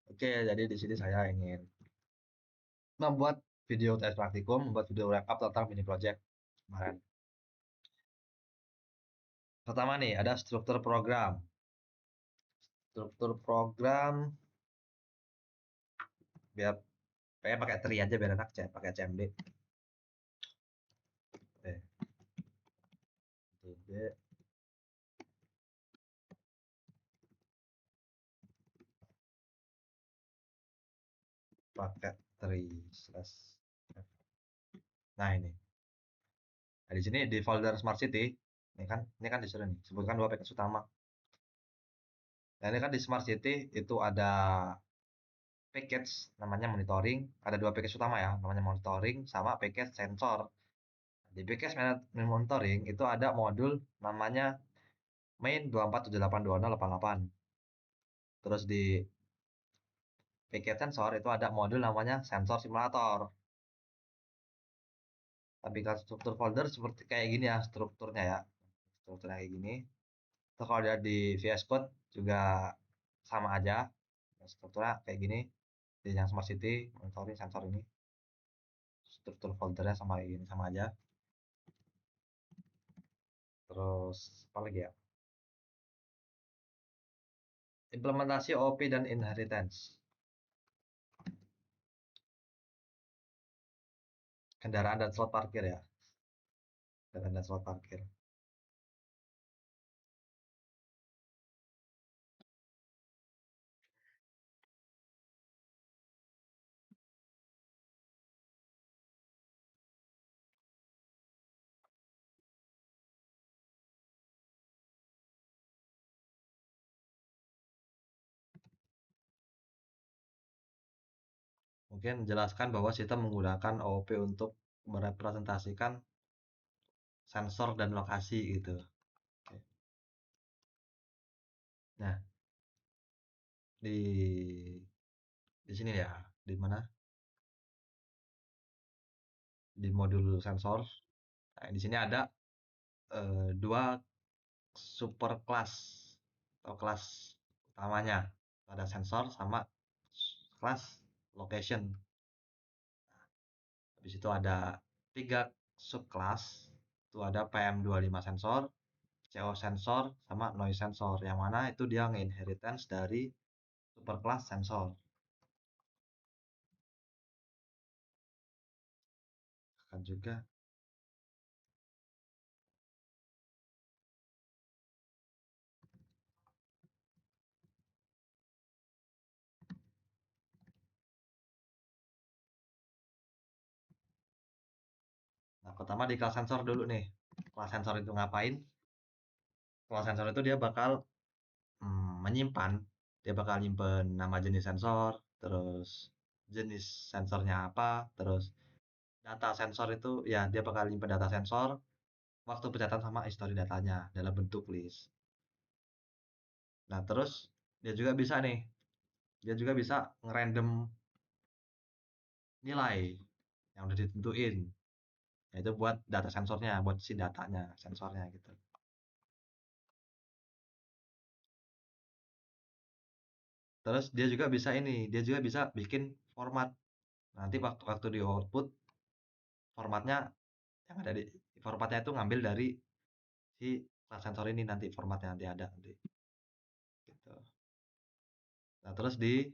Oke, jadi di sini saya ingin membuat video tes praktikum, membuat video wrap up tentang mini project kemarin. Pertama nih, ada struktur program. Struktur program biar kayak pakai tri aja biar enak, pakai CMD. CMD pakai tri slash. Nah ini. Nah, di sini di folder Smart City, ini kan disuruh nih, sebutkan 2 package utama. Nah, ini kan di Smart City itu ada package namanya monitoring, ada 2 package utama ya, namanya monitoring sama package sensor. Di package monitoring itu ada modul namanya main 24782088. Terus di package sensor itu ada modul namanya sensor simulator. Tapi kalau struktur folder seperti kayak gini ya strukturnya ya. Strukturnya kayak gini. Terus kalau ada di VS Code juga sama aja. Strukturnya kayak gini. Di yang Smart City, monitoring sensor ini. Struktur foldernya sama kayak gini, sama aja. Terus apa lagi ya? Implementasi OOP dan inheritance. Kendaraan dan slot parkir ya. Kendaraan dan slot parkir. Mungkin menjelaskan bahwa sistem menggunakan OOP untuk merepresentasikan sensor dan lokasi gitu. Oke. Nah, di sini ya, di mana? Di modul sensor. Nah, di sini ada dua super kelas atau kelas utamanya. Ada sensor sama kelas location. Habis itu ada 3 subclass. Itu ada PM25 sensor, CO sensor, sama noise sensor. Yang mana itu dia nge-inheritance dari superclass sensor. Kan juga. Nah, pertama di kelas sensor dulu nih. Kelas sensor itu ngapain? Kelas sensor itu dia bakal menyimpan, dia bakal nyimpen nama jenis sensor, terus jenis sensornya apa, terus data sensor itu ya dia bakal nyimpen data sensor, waktu pencatatan sama histori datanya dalam bentuk list. Nah, terus dia juga bisa nih, dia juga bisa ngerandom nilai yang udah ditentuin. Nah, itu buat data sensornya, buat si datanya, sensornya gitu. Terus dia juga bisa ini, dia juga bisa bikin format. Nanti waktu-waktu di output formatnya yang ada di formatnya itu ngambil dari si kelas sensor ini nanti formatnya nanti ada nanti gitu. Nah, terus di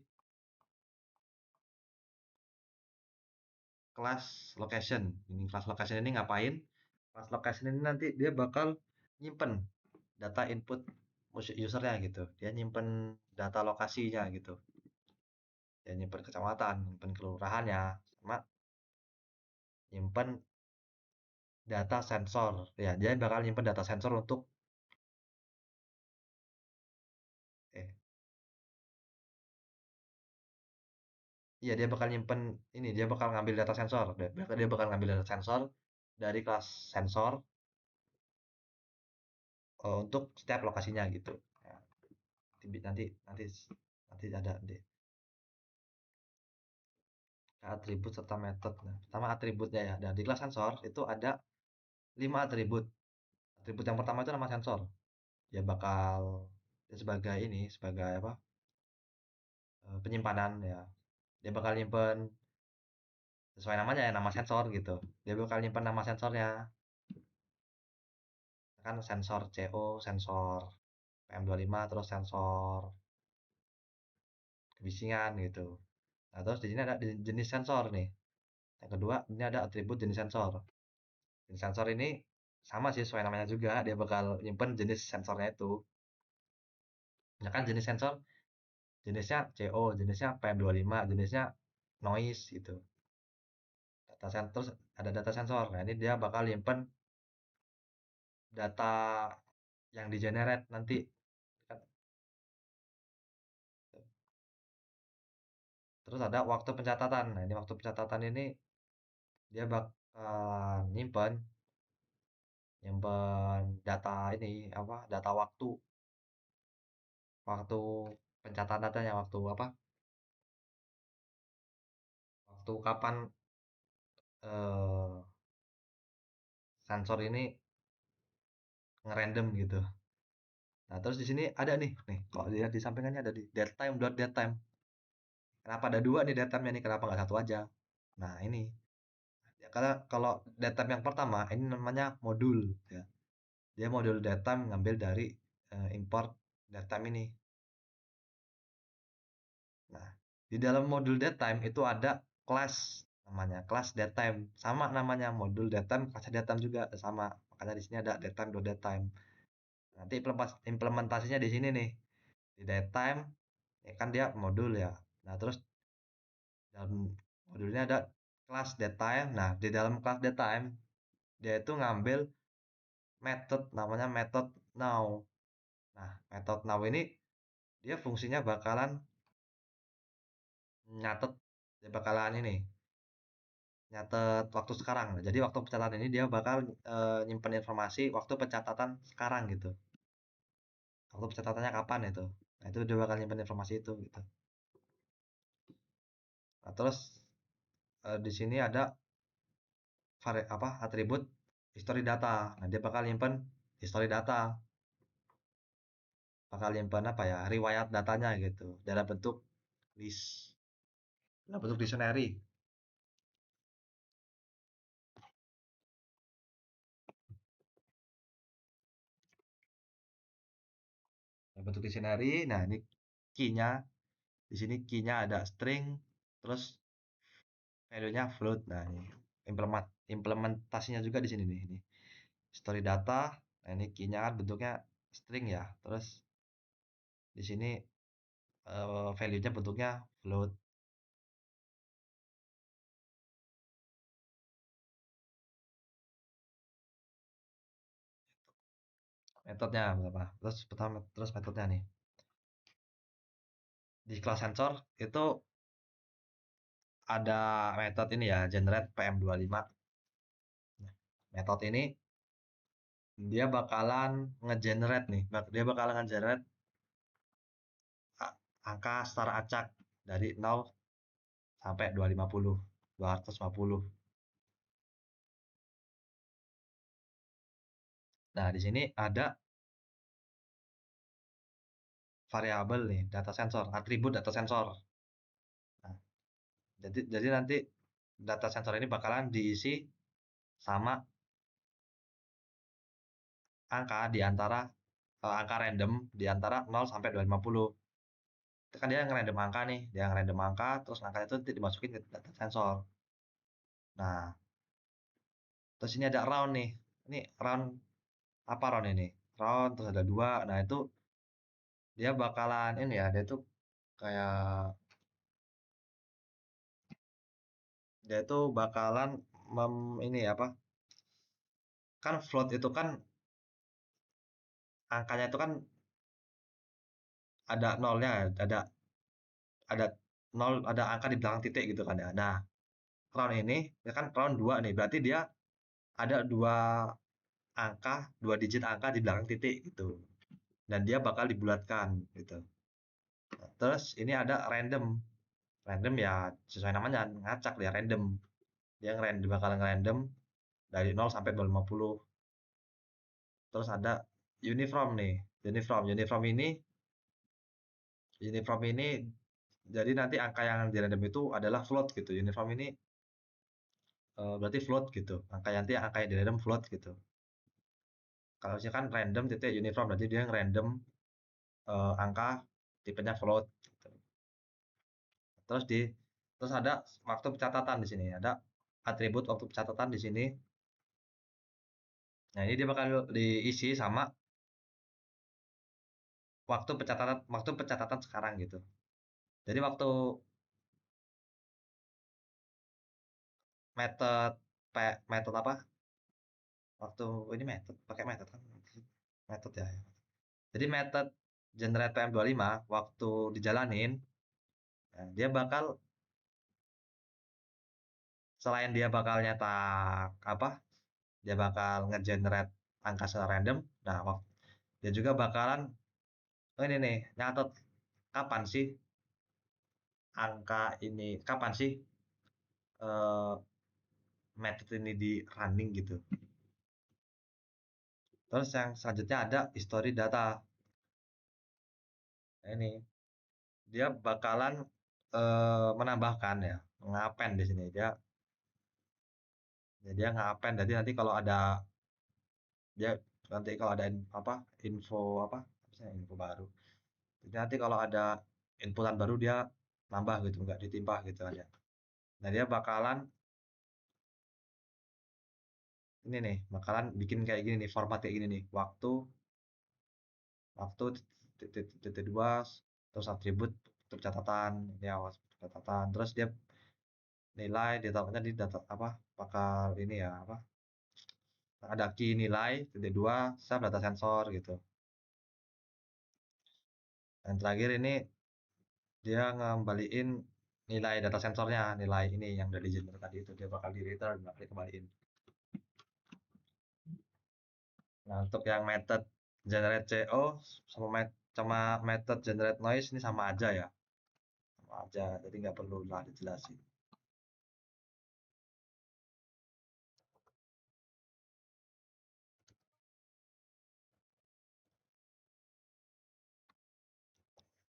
kelas location. Ini kelas location ini ngapain? Kelas location ini nanti dia bakal nyimpen data input usernya gitu. Dia nyimpen data lokasinya gitu. Dia nyimpen kecamatan, nyimpen kelurahannya, sama nyimpen data sensor. Ya, dia bakal nyimpen data sensor untuk eh iya dia bakal nyimpen ini, dia bakal ngambil data sensor. Dia bakal ngambil data sensor dari kelas sensor untuk setiap lokasinya gitu. Ya, nanti nanti nanti ada deh atribut serta metode. Nah, pertama atributnya ya. Dan di kelas sensor itu ada 5 atribut. Atribut yang pertama itu nama sensor. Dia bakal dia sebagai ini, sebagai apa? penyimpanan ya. Dia bakal nyimpen sesuai namanya ya, nama sensor gitu. Dia bakal nyimpen nama sensornya. Kan sensor CO, sensor PM25, terus sensor kebisingan gitu. Nah, terus di sini ada jenis sensor nih. Yang kedua, ini ada atribut jenis sensor. Jenis sensor ini sama sih sesuai namanya juga, dia bakal nyimpen jenis sensornya itu. Misalkan jenis sensor, jenisnya CO, jenisnya PM25, jenisnya noise gitu. Data sensor, terus ada data sensor. Nah, ini dia bakal nyimpen data yang di generate nanti. Terus ada waktu pencatatan. Nah, ini waktu pencatatan ini dia bakal nyimpen data ini apa? Data waktu, waktu pencatatan datanya, waktu apa? Waktu kapan eh, sensor ini ngerandom gitu. Nah, terus di sini ada nih, kalau dilihat di sampingannya ada di datetime dot datetime. Kenapa ada dua nih datetime nih? Kenapa nggak satu aja? Nah, ini ya, karena kalau datetime yang pertama ini namanya modul ya. Dia modul datetime ngambil dari import datetime ini. Nah, di dalam modul datetime itu ada kelas namanya kelas datetime. Sama namanya modul datetime, kelas datetime juga sama. Makanya di sini ada datetime dot datetime. Nanti implementasinya di sini nih. Di datetime ya kan dia modul ya. Nah, terus dalam modulnya ada kelas datetime. Nah, di dalam kelas datetime dia itu ngambil method namanya method now. Nah, method now ini dia fungsinya bakalan nyatet, dia bakalan ini nyatet waktu sekarang. Nah, jadi waktu pencatatan ini dia bakal nyimpen informasi waktu pencatatan sekarang gitu. Waktu pencatatannya kapan itu. Nah, itu dia bakal nyimpen informasi itu gitu. Nah, terus di sini ada atribut history data. Nah, dia bakal nyimpen history data, bakal nyimpen apa ya, riwayat datanya gitu dalam bentuk list, dalam bentuk dictionary. Dalam bentuk dictionary. Nah, ini key-nya. Di sini key-nya ada string, terus value-nya float. Nah, ini implementasinya juga di sini nih. Ini history data. Nah, ini key-nya kan bentuknya string ya. Terus di sini value-nya bentuknya float. Metodenya berapa? Terus metodenya nih. Di kelas sensor itu ada metode ini ya, generate PM25. Metode ini dia bakalan ngegenerate nih, dia bakalan ngegenerate angka setara acak dari 0 sampai 250, 250. Nah, di sini ada variabel nih, data sensor, atribut data sensor. Nah, jadi nanti data sensor ini bakalan diisi sama angka di antara angka random di antara 0 sampai 250. Itu kan dia ngerandom angka nih, dia ngerandom angka, terus angka itu nanti dimasukin ke data sensor. Nah, terus ini ada round nih. Ini round apa round ini? Round terus ada dua. Nah, itu dia bakalan ini ya, dia itu kayak dia itu bakalan ini apa? Kan float itu kan angkanya itu kan ada nolnya, ada nol, ada angka di belakang titik gitu kan ya. Nah, round ini ya kan round 2 nih, berarti dia ada angka, dua digit angka di belakang titik gitu. Dan dia bakal dibulatkan gitu. Terus ini ada random. Random ya sesuai namanya ngacak, dia random. Dia bakal ngerandom dari 0 sampai 250. Terus ada uniform nih. Uniform ini Jadi nanti angka yang di random itu adalah float gitu. Uniform ini berarti float gitu. Angka yang di random float gitu. Kalau misalkan random titik uniform berarti dia yang random angka tipenya float gitu. Terus terus ada waktu pencatatan di sini, ada atribut waktu pencatatan di sini. Nah, ini dia bakal diisi sama waktu pencatatan sekarang gitu. Jadi waktu method method apa? Waktu ini method pakai method kan? Method ya. Jadi method generate PM25 waktu dijalanin, nah, dia bakal selain dia bakal nyetak apa? Dia bakal ngegenerate angka secara random. Nah, dia juga bakalan ini nih nyatet kapan sih angka ini kapan sih eh, method ini di running gitu. Terus yang selanjutnya ada history data. Nah, ini dia bakalan menambahkan ya, ngapen di sini dia ngapen. Jadi nanti kalau ada dia nanti kalau ada apa info apa misalnya info baru. Jadi nanti kalau ada inputan baru dia nambah gitu, nggak ditimpah gitu aja. Nah, dia bakalan ini nih, bakalan bikin kayak gini nih, format kayak gini nih. Waktu titik dua, terus atribut untuk catatan, ini awas catatan. Terus dia nilai ditaruhnya di data apa? Bakal ini ya apa? Ada key nilai titik dua, save data sensor gitu. Dan terakhir ini dia ngembaliin nilai data sensornya, nilai ini yang dari generate tadi itu dia bakal di return, bakal dikembaliin. Nah, untuk yang method generate CO sama method generate noise ini sama aja ya. Sama aja, jadi nggak perlu lah dijelasin.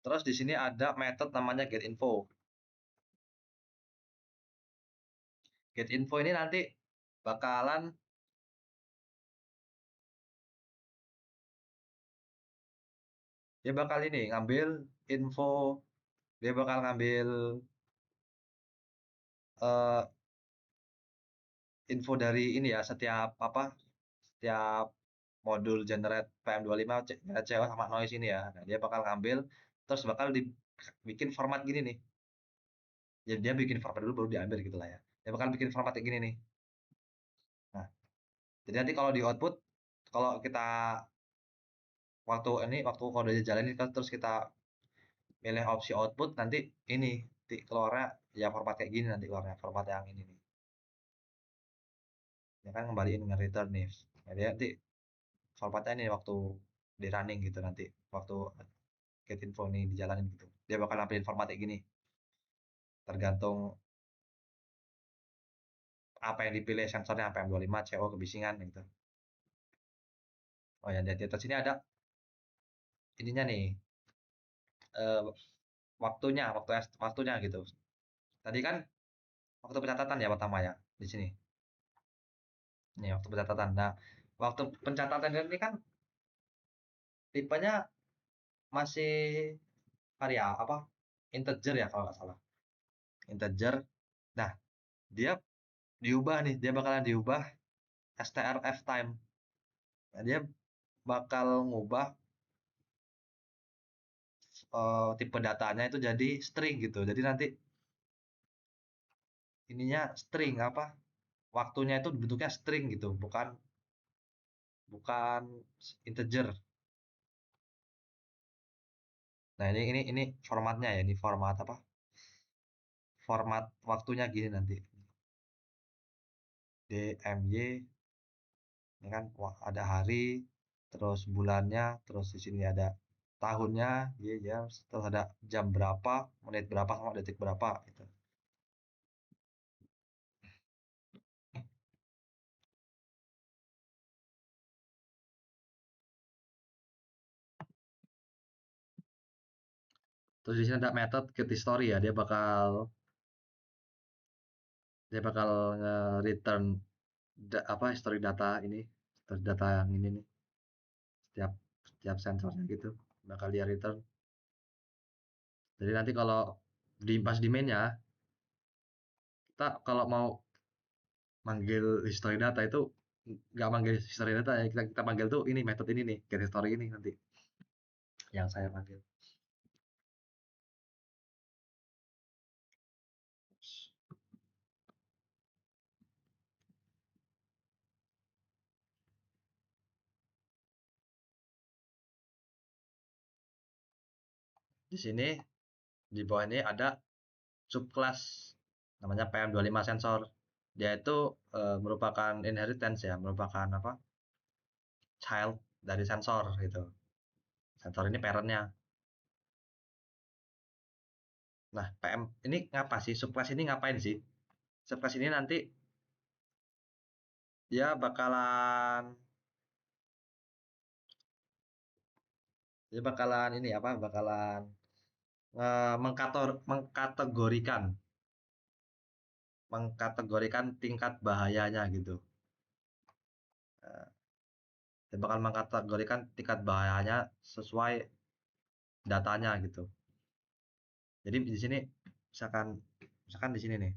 Terus di sini ada method namanya getInfo. GetInfo ini nanti bakalan dia bakal ini ngambil info, dia bakal ngambil eh, info dari ini ya, setiap modul generate PM25 CO sama noise ini ya. Nah, dia bakal ngambil terus bakal dibikin format gini nih. Jadi dia bikin format dulu baru diambil gitu lah ya. Dia bakal bikin format kayak gini nih. Nah, jadi nanti kalau di output, kalau kita waktu kodenya jalan ini terus kita milih opsi output, nanti ini keluarnya ya format kayak gini, nanti keluarnya format yang ini nih. Ya kan kembaliin nge-return nih. Jadi nanti formatnya ini waktu di running gitu, nanti waktu get info ini dijalanin gitu. Dia bakal nampilin format kayak gini. Tergantung apa yang dipilih sensornya, PM25, CO, kebisingan gitu. Oh ya, di atas sini ada ininya nih, eh, waktunya gitu. Tadi kan waktu pencatatan ya pertama ya di sini. Nih waktu pencatatan. Nah, waktu pencatatan ini kan tipenya masih apa? Integer ya kalau nggak salah. Integer. Nah, dia diubah nih, dia bakalan diubah strf time. Nah, dia bakal ngubah tipe datanya itu jadi string gitu. Jadi nanti ininya string apa? Waktunya itu bentuknya string gitu, bukan bukan integer. Nah, ini formatnya ya, ini format apa? Format waktunya gini nanti. DMY ini kan wah, ada hari, terus bulannya, terus di sini ada tahunnya, ya, ya, terus ada jam berapa, menit berapa sama detik berapa gitu. Terus di sini ada method get history ya, dia bakal nge-return apa history data ini, history data yang ini nih, setiap setiap sensornya gitu bakal dia return. Jadi nanti kalau pas di mainnya, kita kalau mau manggil history data itu nggak manggil history data ya, kita panggil tuh ini method ini nih, get history ini nanti yang saya panggil. Di sini di bawah ini ada subclass namanya PM25 sensor. Dia itu merupakan inheritance ya, merupakan apa? Child dari sensor gitu. Sensor ini parentnya. Nah, PM ini ngapa sih? Subclass ini ngapain sih? Subclass ini nanti dia bakalan ini apa? Bakalan mengkategorikan tingkat bahayanya gitu. Eh, Dia bakal mengkategorikan tingkat bahayanya sesuai datanya gitu. Jadi di sini misalkan misalkan di sini nih,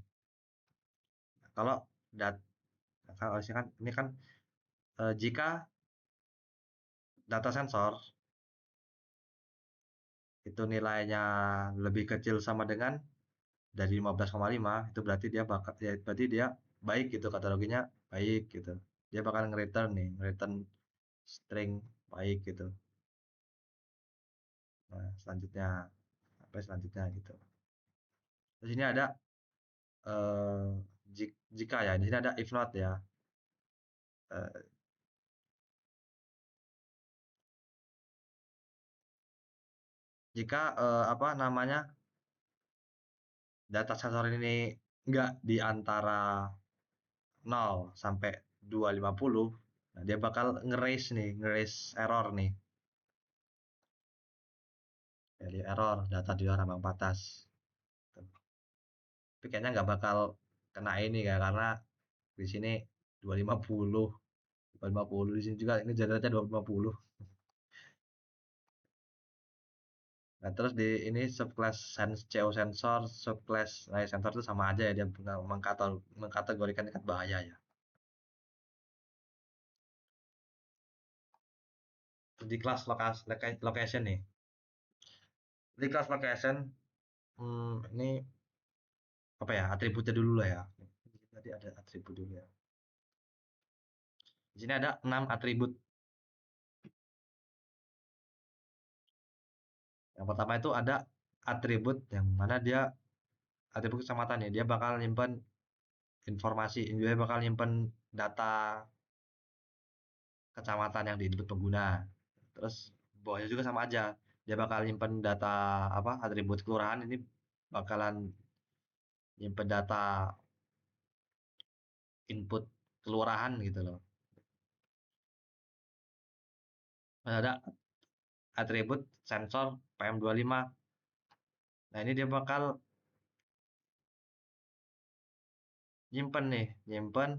kalau dat kalau misalkan ini kan jika data sensor itu nilainya lebih kecil sama dengan dari 15,5 itu berarti dia bakal ya, berarti dia baik gitu, kataloginya baik gitu. Dia bakal nge-return nih, nge-return string baik gitu. Nah, selanjutnya apa selanjutnya gitu. Terus ini ada eh, jika ya, di sini ada if not ya. Eh, Jika apa namanya data sensor ini enggak di antara 0 sampai 250, nah dia bakal nge-raise error nih. Jadi error data di luar ambang batas. Tapi kayaknya nggak bakal kena ini ya, karena di sini 250, 250 di sini juga ini jadwalnya 250. Nah, terus di ini subclass CO sensor, subclass ray sensor itu sama aja ya, dia mengkategorikan tingkat bahaya ya. Di kelas location nih. Di kelas location ini apa ya, atributnya dulu lah ya. Tadi ada atribut dulu ya. Di sini ada 6 atribut. Yang pertama itu ada atribut yang mana dia atribut kecamatan ya. Dia bakal nyimpen informasi, dia bakal nyimpen data kecamatan yang diinput pengguna. Terus bawahnya juga sama aja. Dia bakal nyimpen data apa, atribut kelurahan ini bakalan nyimpen data input kelurahan gitu loh. Ada atribut sensor PM25. Nah, ini dia bakal nyimpen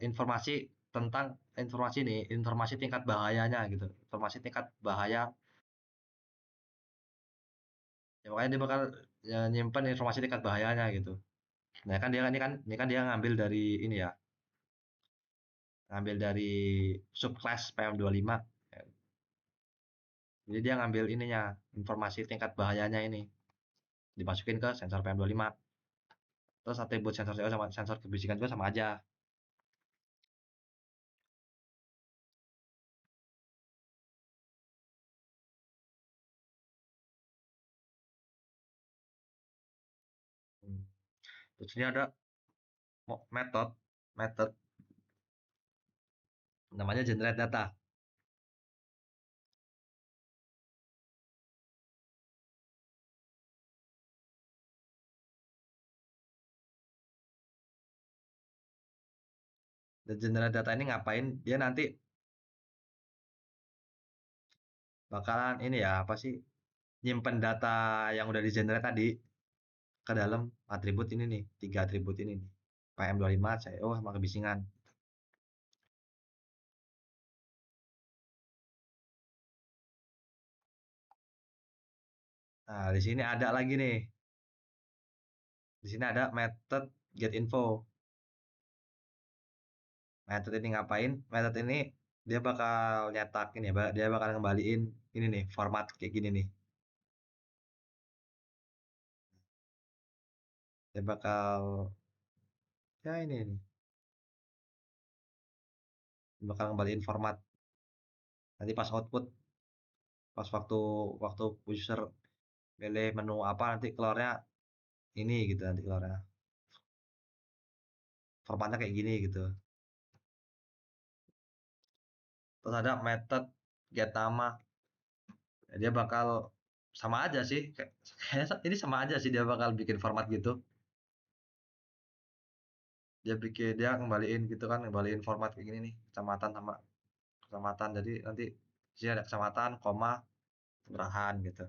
informasi tentang informasi nih, informasi tingkat bahayanya gitu. Informasi tingkat bahaya. Ya, makanya dia bakal ya, nyimpen informasi tingkat bahayanya gitu. Nah, kan dia ini kan dia ngambil dari ini ya, ngambil dari subclass PM25. Jadi dia ngambil ininya, informasi tingkat bahayanya ini dimasukin ke sensor PM25. Terus atribut sensor CO sama sensor kebisingan juga sama aja. Hmm. Terus ini ada method method namanya generate data. Dan generate data ini ngapain? Dia nanti bakalan ini ya apa sih, nyimpen data yang udah di generate tadi ke dalam atribut ini nih, tiga atribut ini nih, PM25 CEO sama kebisingan. Nah di sini ada lagi nih, di sini ada method get info. Method ini ngapain? Method ini dia bakal nyetakin ya, dia bakal ngembaliin ini nih, format kayak gini nih. Dia bakal ya ini nih, dia bakal ngembaliin format. Nanti pas output, pas waktu waktu user pilih menu apa nanti keluarnya ini gitu, nanti keluarnya formatnya kayak gini gitu. Terus ada method get nama. Dia bakal sama aja sih, kayaknya ini sama aja sih, dia bakal bikin format gitu. Dia ngembaliin gitu kan, ngembaliin format kayak gini nih, kecamatan sama kecamatan. Jadi nanti di sini ada kecamatan, koma, kelurahan gitu.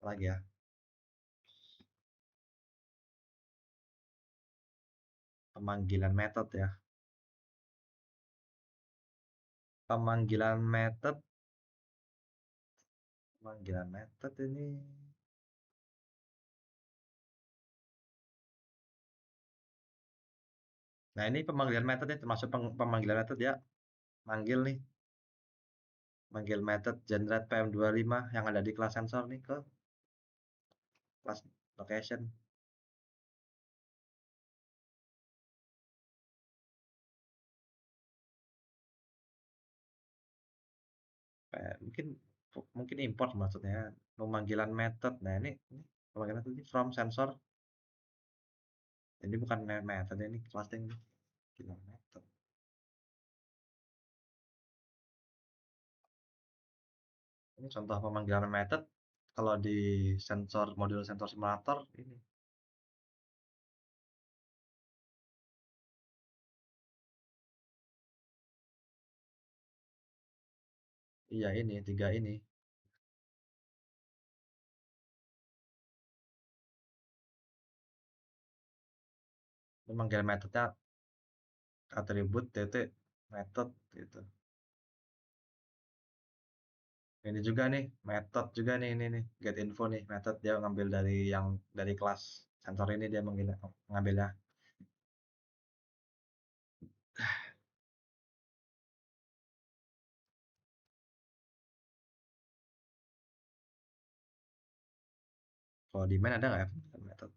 Lagi ya, pemanggilan method ya. Pemanggilan method, pemanggilan method ini. Nah ini pemanggilan method ini termasuk pemanggilan method ya. Manggil nih, manggil method generate PM25 yang ada di kelas sensor nih ke kelas location. Mungkin mungkin import maksudnya, pemanggilan method. Nah ini pemanggilan method ini from sensor. Ini bukan method, ini classing nih. Pemanggilan method. Ini contoh pemanggilan method kalau di sensor, modul sensor simulator ini. Iya ini tiga ini. Pemanggilan metodnya atribut titik method gitu. Ini juga nih method juga nih, ini nih get info nih, method dia ngambil dari yang dari kelas sensor ini, dia ngambilnya. Kalau di main ada nggak ya pemanggilan method?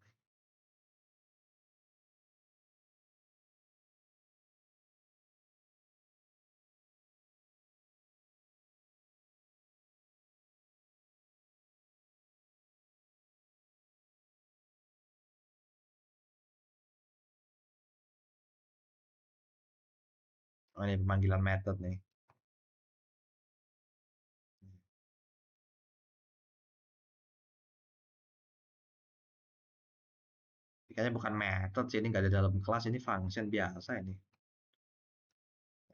Oh ini pemanggilan method nih. Kayaknya bukan method sih, ini nggak ada dalam kelas, ini function biasa ini.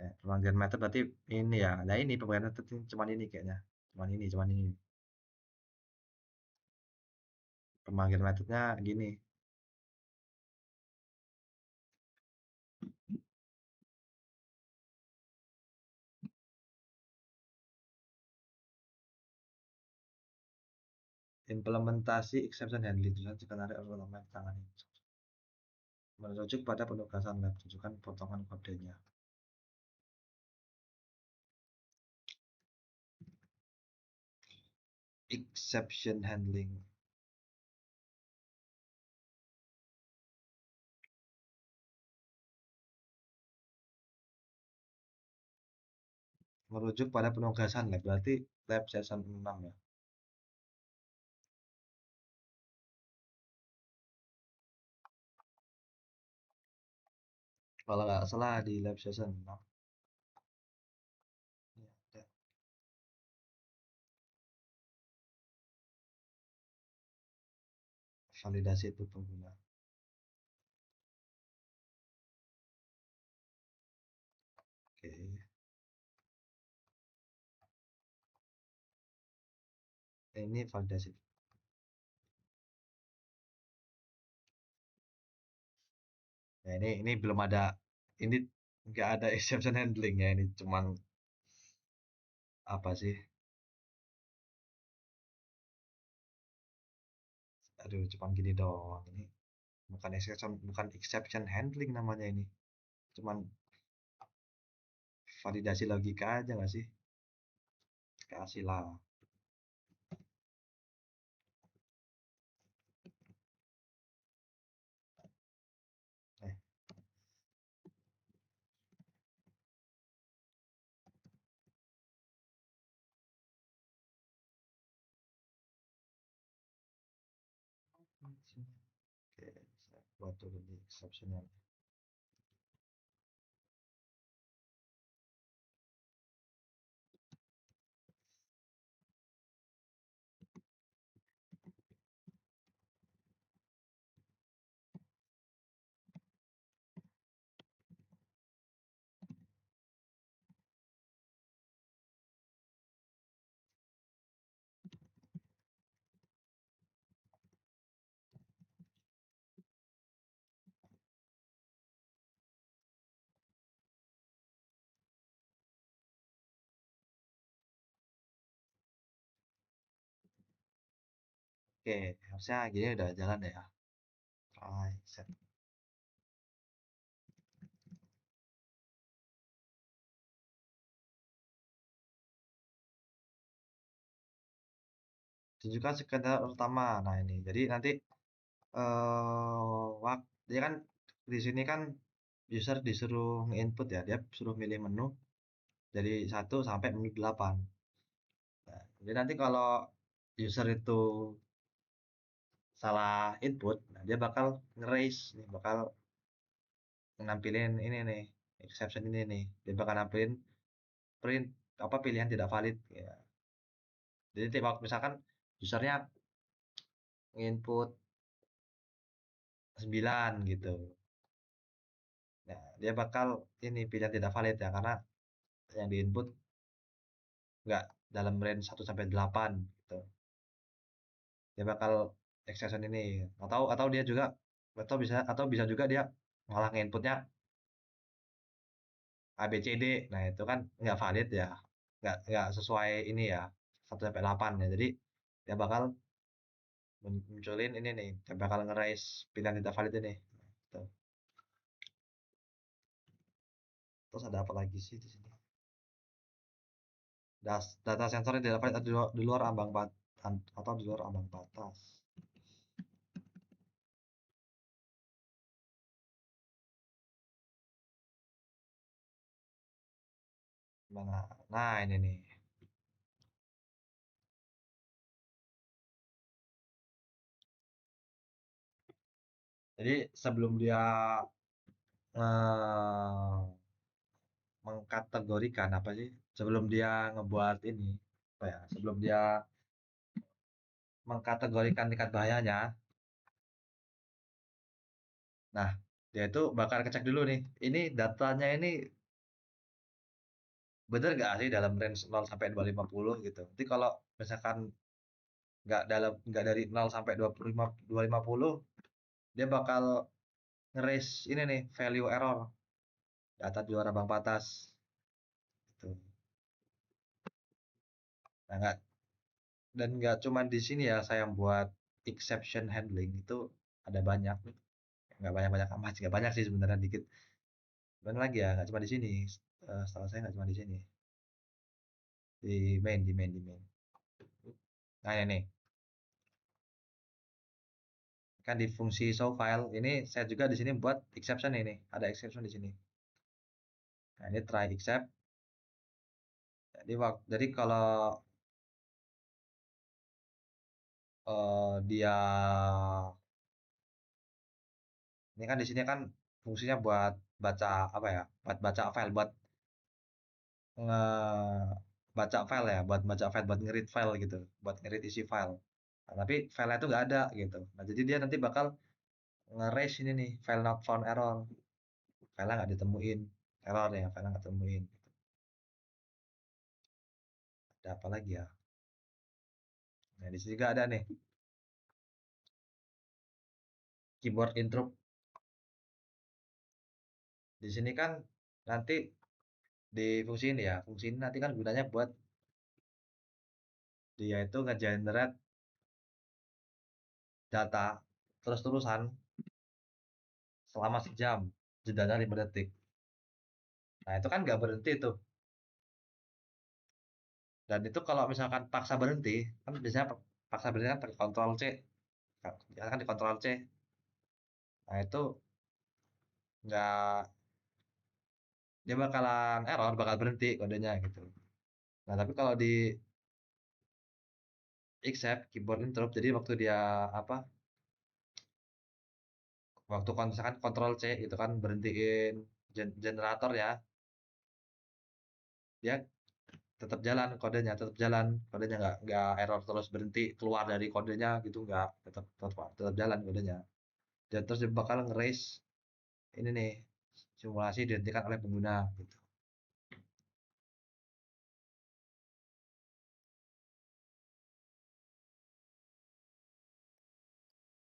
Ya, pemanggilan method berarti ini ya. Nah ini pemanggilan method ini cuman ini kayaknya. Cuman ini. Pemanggilan metodenya gini. Implementasi exception handling tujuan skenario automatic tangani. Merujuk pada penugasan lab, tunjukkan potongan kodenya. Exception handling. Merujuk pada penugasan lab, berarti lab season 6 ya. Kalau nggak salah di lab season 6. Ya, ya. Validasi itu pengguna. Ini validasi. Ya, ini belum ada, ini nggak ada exception handling ya, ini cuman apa sih? Aduh, cuman gini doang. Ini bukan exception handling namanya ini. Cuman validasi logika aja nggak sih? Kasih lah. Eh, Oke, saya buat dulu di exception. Oke, harusnya gini udah jalan deh ya. Try set. Tunjukkan skenario utama. Nah ini, jadi nanti dia kan di sini kan user disuruh nge-input ya, dia suruh milih menu dari 1 sampai menu 8. Nah, jadi nanti kalau user itu salah input, nah dia bakal nge-raise nih, bakal nampilin ini nih, exception ini nih. Dia bakal nampilin print apa pilihan tidak valid ya. Jadi waktu misalkan usernya nginput 9 gitu. Nah, dia bakal ini pilihan tidak valid ya karena yang diinput nggak dalam range 1 sampai 8 gitu. Dia bakal exception ini atau dia juga atau bisa juga dia ngalah inputnya A B C D. Nah, itu kan nggak valid ya. Nggak sesuai ini ya 1 sampai 8 ya. Jadi dia bakal munculin ini nih, dia bakal nge-raise pilihan tidak valid ini. Nah, gitu. Terus ada apa lagi sih di sini? Data sensor yang tidak valid di luar ambang batas atau di luar ambang batas. Mana? Nah, ini nih. Jadi sebelum dia eh, mengkategorikan apa sih? Sebelum dia ngebuat ini, apa ya? Sebelum dia mengkategorikan tingkat bahayanya, nah dia itu bakal ngecek dulu nih. Ini datanya ini bener nggak sih dalam range 0 sampai 250 gitu. Nanti kalau misalkan nggak dari 0 sampai 250, dia bakal nge-raise ini nih value error, data di luar ambang batas gitu. Nah, nggak cuma di sini ya saya buat exception handling itu ada banyak, nggak banyak-banyak amat, nggak banyak sih sebenarnya, dikit. Cuman lagi ya nggak cuma di sini. Setahu saya nggak cuma di sini, di main. Nah ini nih, kan di fungsi show file ini saya juga di sini buat exception ini, ada exception di sini. Nah ini try except. Jadi kalau dia ini kan di sini kan fungsinya buat baca apa ya, buat baca file, buat baca file ya, buat baca file, buat ngerit file gitu, buat ngerit isi file. Nah, tapi filenya itu nggak ada gitu. Nah, jadi dia nanti bakal nge-raise ini nih, file not found error. Filenya nggak ditemuin, error ya, filenya nggak ditemuin. Ada apa lagi ya? Nah, di sini juga ada nih keyboard interrupt. Di sini kan nanti di fungsi ini ya, fungsi ini nanti kan gunanya buat dia itu nge-generate data terus-terusan selama sejam, jedanya 5 detik. Nah, itu kan nggak berhenti tuh. Dan itu kalau misalkan paksa berhenti, kan biasanya paksa berhenti kan pakai Ctrl C. Ya kan di Ctrl C. Nah, itu nggak, dia bakalan error, bakal berhenti kodenya gitu. Nah, tapi kalau di accept keyboard interrupt, jadi waktu dia apa? Waktu misalkan Ctrl C itu kan berhentiin generator ya, dia tetap jalan kodenya nggak error terus berhenti keluar dari kodenya gitu, nggak, tetap jalan kodenya. Dan terus dia bakal nge-raise ini nih, simulasi dihentikan oleh pengguna gitu.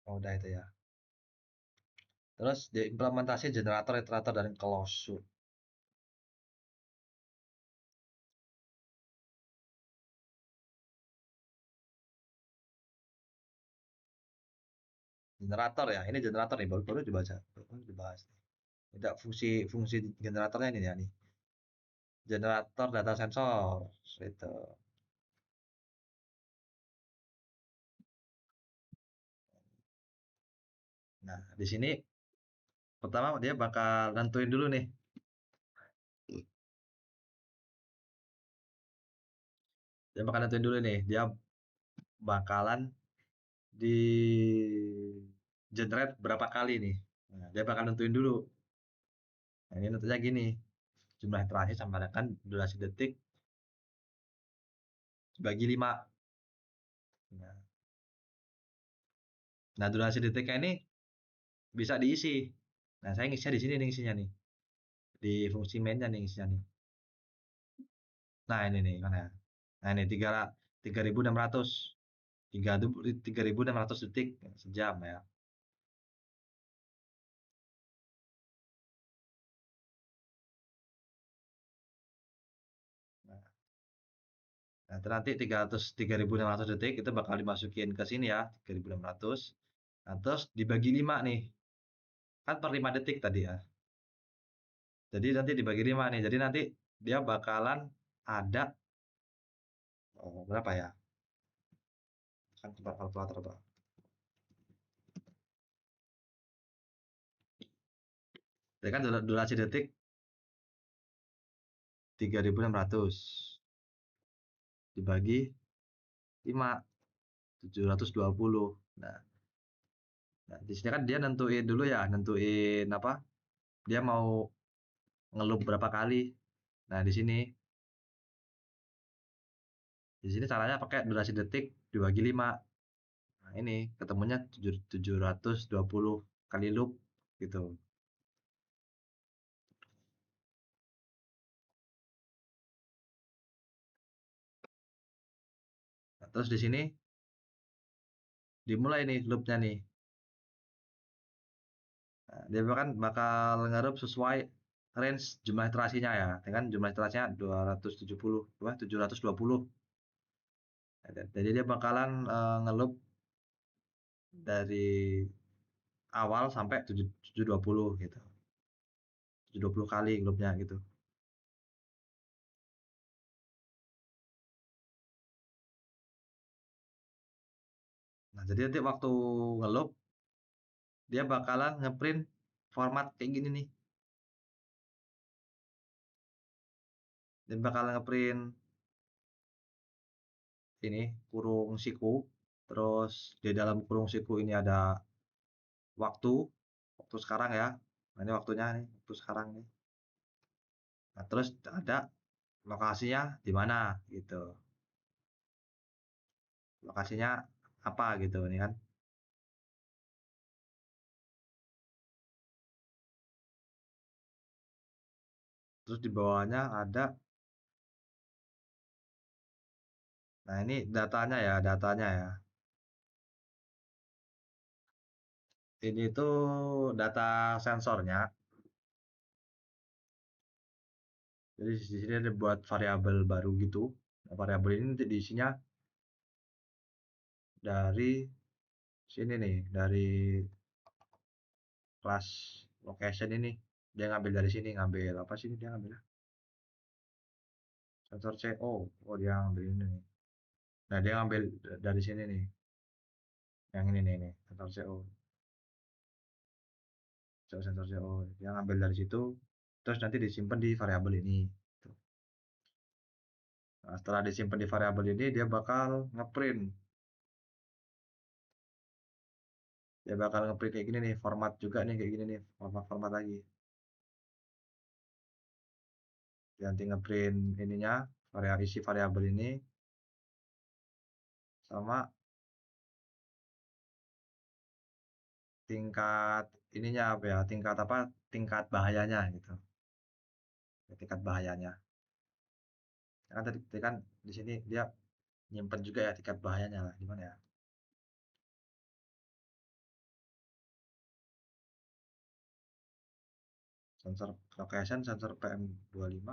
Oh, udah itu ya. Terus diimplementasi generator, iterator, dan closure. Generator ya, ini generator nih, baru dibaca, baru dibahas nih. Ada fungsi generatornya ini ya nih. Generator data sensor itu. Nah, di sini pertama dia bakal nentuin dulu nih. Dia bakal nentuin dulu nih. Dia bakalan di generate berapa kali nih. Nah, dia bakal nentuin dulu. Nah, ini tentunya gini. Jumlah iterasi sama dengan durasi detik bagi 5. Nah, nah, durasi detiknya ini bisa diisi. Nah, saya ngisinya di sini nih isinya nih. Di fungsi mainnya nih isinya nih. Nah, ini nih mana ya? Nah, ini 3600. 3600 detik sejam ya. Nah, itu nanti 3600 detik itu bakal dimasukin ke sini ya, 3600. Nah, terus dibagi 5 nih. Kan per 5 detik tadi ya. Jadi nanti dibagi 5 nih. Jadi nanti dia bakalan ada berapa ya? Kan tempat kalkulator, Pak. Jadi kan durasi detik 3600 dibagi 5, 720. Nah, nah, di sini kan dia nentuin dulu ya, nentuin apa? Dia mau ngelup berapa kali. Nah, di sini caranya pakai durasi detik dibagi 5. Nah, ini ketemunya 720 kali loop gitu. Nah, terus di sini dimulai nih loopnya nih. Nah, dia bakal ngerup sesuai range jumlah iterasinya ya. Dengan jumlah iterasinya 270, 720. Jadi dia bakalan ngeloop dari awal sampai 720 gitu. 720 kali loopnya gitu. Nah, jadi nanti waktu ngeloop dia bakalan ngeprint format kayak gini nih. Dia bakal ngeprint ini kurung siku. Terus di dalam kurung siku ini ada waktu, waktu sekarang ya. Nah, ini waktunya nih, waktu sekarang nih. Nah, terus ada lokasinya di mana gitu. Lokasinya apa gitu nih kan. Terus di bawahnya ada Nah, ini datanya ya. Ini tuh data sensornya. Jadi di sini ada buat variabel baru gitu. Nah, variabel ini nanti diisinya dari sini nih, dari kelas location ini. Dia ngambil dari sini, ngambil apa sih dia ngambil? Sensor CO. Oh, dia ngambil ini nih. Nah, dia ngambil dari sini nih. Yang ini nih, sensor CO. Sensor CO. Dia ngambil dari situ, terus nanti disimpan di variabel ini. Nah, setelah disimpan di variabel ini, dia bakal ngeprint. Dia bakal ngeprint kayak gini nih, format juga nih kayak gini nih, format lagi. Dia nanti ngeprint ininya, isi variabel ini sama tingkat ininya apa ya? Tingkat apa? Tingkat bahayanya gitu. Tingkat bahayanya. Kan tadi kan di sini dia nyimpen juga ya tingkat bahayanya lah. Gimana ya? Sensor location, sensor PM25,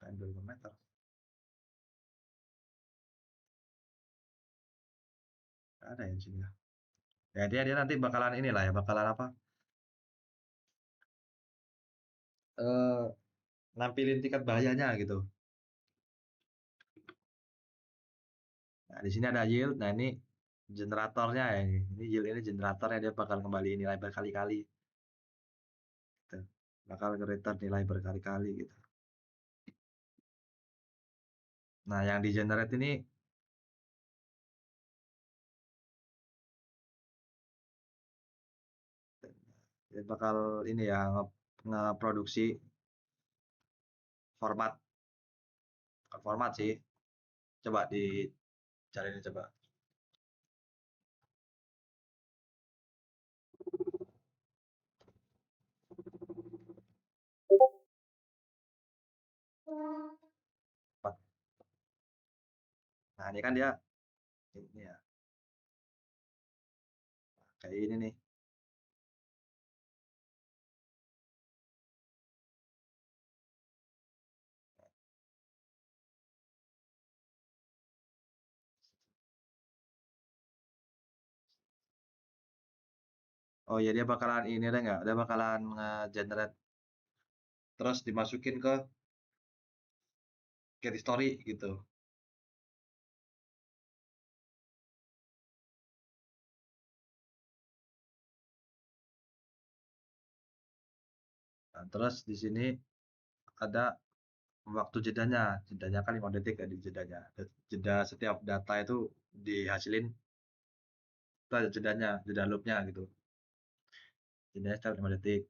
PM25 meter. Ada ya di sini ya. Ya dia nanti bakalan inilah ya, bakalan apa? Eh nampilin tingkat bahayanya gitu. Nah, di sini ada yield. Nah, ini generatornya ya. Ini yield ini generatornya dia bakal kembali nilai berkali-kali gitu. Bakal nge-return nilai berkali-kali gitu. Nah, yang di generate ini dia bakal ini ya ngeproduksi format format sih. Coba dicari ini coba. Nah, ini kan dia ini ya kayak ini nih. Oh iya dia bakalan ini ada nggak? Dia bakalan nge-generate terus dimasukin ke get history gitu. Nah, terus di sini ada waktu jedanya. Jedanya kan 5 detik ya di jedanya. Jeda setiap data itu dihasilin itu ada jedanya, jeda loopnya gitu. Jedanya setiap 5 detik.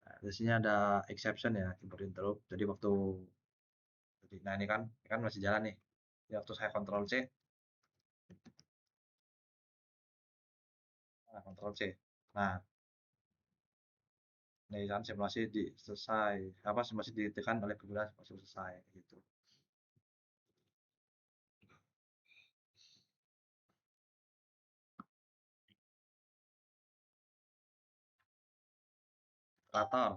Nah, di sini ada exception ya, keyboard interrupt. Jadi waktu nah ini kan masih jalan nih. Jadi waktu saya kontrol C, nah kontrol C. Nah, ini kan simulasi selesai. Apa simulasi ditekan oleh pengguna masih selesai gitu. Iterator.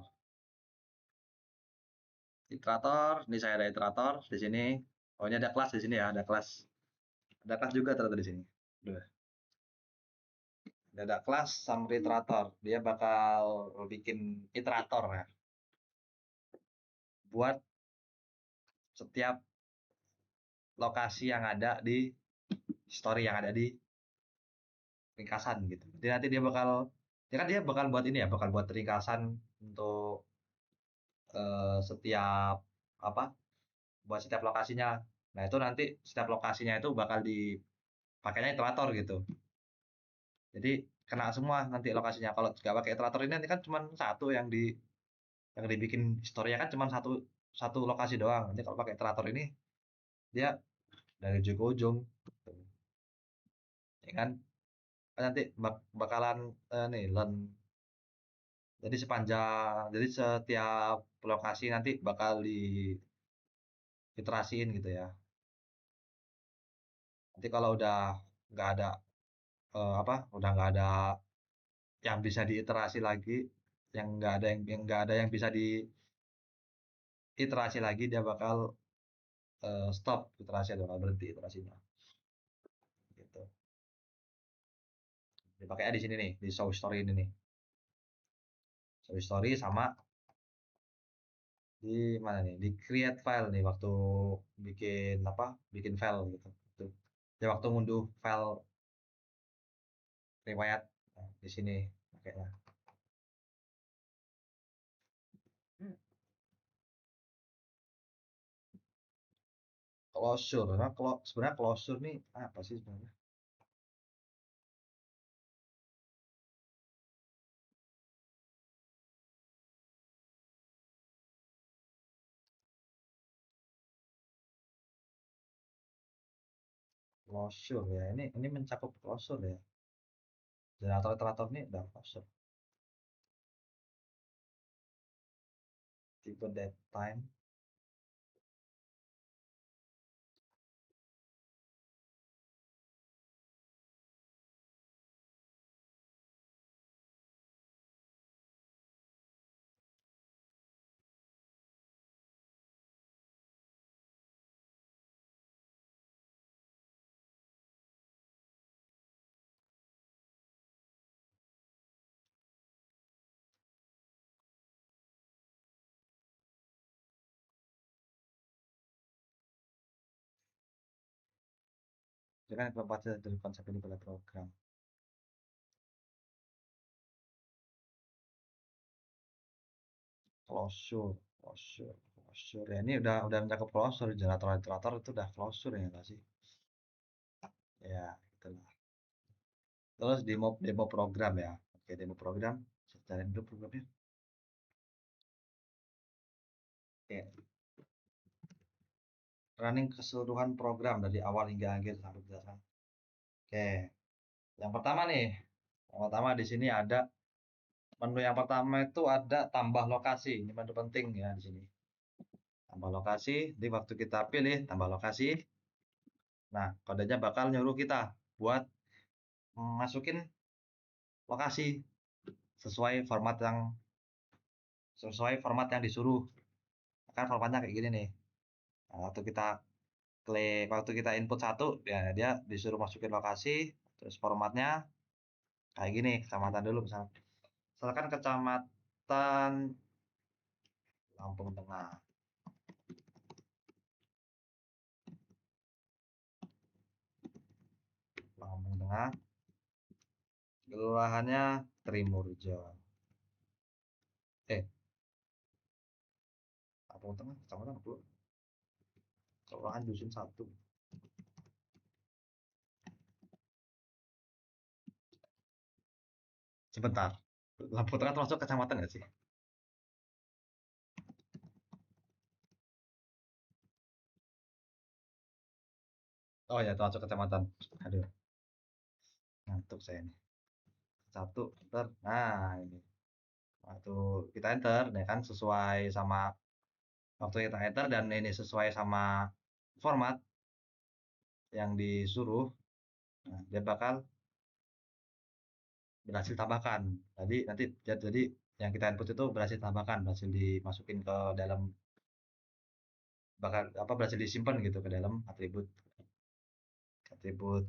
Iterator, ini saya ada iterator di sini. Oh, ini ada kelas di sini ya, ada kelas. Ada kelas juga ternyata di sini. Udah. Ada kelas summary iterator. Dia bakal bikin iterator ya. Buat setiap lokasi yang ada di story yang ada di ringkasan gitu. Jadi nanti dia bakal buat ini ya, bakal buat ringkasan untuk setiap apa? Buat setiap lokasinya. Nah, itu nanti setiap lokasinya itu bakal dipakainya iterator gitu. Jadi kena semua nanti lokasinya. Kalau nggak pakai iterator ini nanti kan cuma satu yang dibikin historinya kan cuma satu satu lokasi doang. Nanti kalau pakai iterator ini dia dari ujung ke ujung, ya kan? Kan nanti bakalan nih learn. Jadi setiap lokasi nanti bakal diiterasiin gitu ya. Nanti kalau udah nggak ada udah nggak ada yang bisa diiterasi lagi, yang nggak ada yang bisa diiterasi lagi, dia bakal stop iterasi, atau berhenti iterasinya. Gitu. Dipakainya di sini nih, di show story ini nih. Show story sama di mana nih? Di create file nih waktu bikin bikin file gitu. Ya waktu ngunduh file riwayat, nah, di sini pakainya. Closure. Nah, sebenarnya closure nih apa sih sebenarnya? Closure ya. Ini mencakup closure ya. Generator-generator ini udah closure. Tipe datetime. Itu kan keempat dari konsep ini pada program. Closure, closure. Ya ini udah mencakup closure. Generator-generator itu udah closure ya nggak sih? Ya, itulah. Terus demo program ya. Oke, demo program. Saya cari dulu programnya. Oke. Running keseluruhan program dari awal hingga akhir sampai berdasarkan. Oke. Yang pertama nih. Yang pertama di sini ada menu yang pertama itu ada tambah lokasi. Ini menu penting ya di sini. Tambah lokasi. Di waktu kita pilih tambah lokasi. Nah, kodenya bakal nyuruh kita buat masukin lokasi sesuai format yang disuruh. Kan formatnya kayak gini nih. Nah, waktu kita input satu, ya dia disuruh masukin lokasi, terus formatnya kayak gini, kecamatan dulu misalnya. Misalkan kecamatan Lampung Tengah. Lampung Tengah. Kelurahannya Trimurjo. Eh, Lampung Tengah, kecamatan apa? Kelurahan Dusun Satu. Sebentar. Lampung Tengah termasuk kecamatan nggak sih? Oh ya, termasuk kecamatan. Aduh, ngantuk saya ini. Satu, enter. Nah, ini. Waktu kita enter, ya kan sesuai sama waktu kita enter dan ini sesuai sama format yang disuruh, nah, dia bakal berhasil tambahkan. Jadi yang kita input itu berhasil tambahkan, berhasil dimasukin ke dalam, berhasil disimpan gitu ke dalam atribut atribut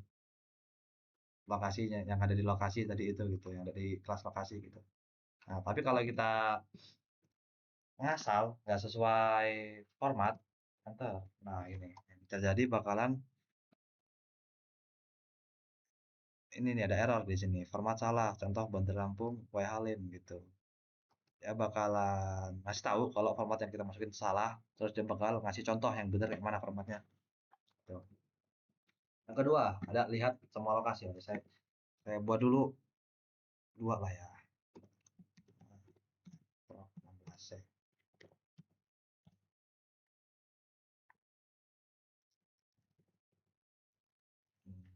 lokasinya yang ada di lokasi tadi itu gitu, yang dari kelas lokasi gitu. Nah, tapi kalau kita ngasal nggak sesuai format, enter. Nah, ini yang terjadi bakalan ini nih ada error di sini. Format salah. Contoh Bandar Lampung, W Halim gitu. Dia bakalan ngasih tahu kalau format yang kita masukin salah, terus dia bakal ngasih contoh yang benar yang mana formatnya. Tuh. Yang kedua, ada lihat semua lokasi. Saya buat dulu dua lah ya. 16 ya.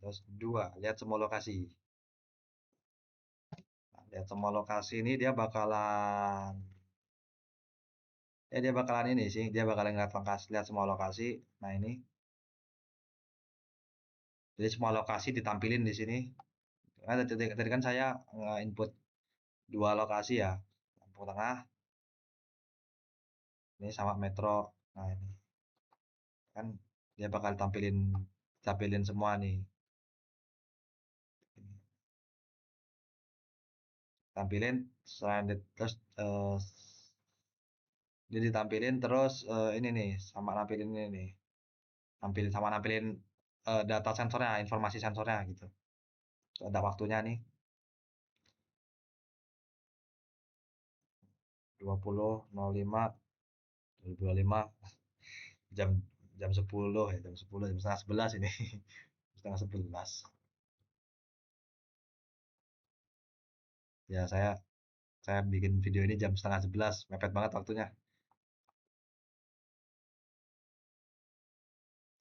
Terus dua, lihat semua lokasi. Nah, lihat semua lokasi ini dia bakalan ini sih, dia bakalan lihat semua lokasi. Nah, ini Jadi semua lokasi ditampilin di sini. Karena tadi kan saya input dua lokasi ya, Lampung Tengah, ini sama Metro. Nah ini kan dia bakal tampilin tampilin semua nih. Tampilin selain terus dia ditampilin terus ini nih sama nampilin ini nih. Nampilin data sensornya, informasi sensornya gitu. Ada waktunya nih 20.05 jam jam 10 ya jam 10 jam setengah 11 ini setengah 11 ya saya bikin video ini jam setengah 11 mepet banget waktunya.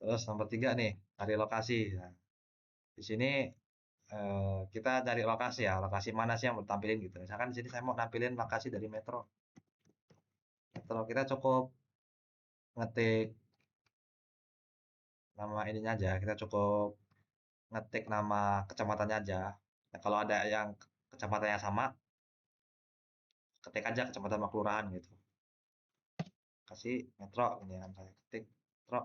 Terus nomor 3 nih cari lokasi. Nah, di sini kita cari lokasi ya, lokasi mana sih yang mau tampilin gitu. Misalkan di sini saya mau nampilin lokasi dari Metro. Metro kita cukup ngetik nama ininya aja, kita cukup ngetik nama kecamatannya aja. Nah, kalau ada yang kecamatannya sama, ketik aja kecamatan sama kelurahan gitu. Kasih Metro ini kan saya ketik Metro.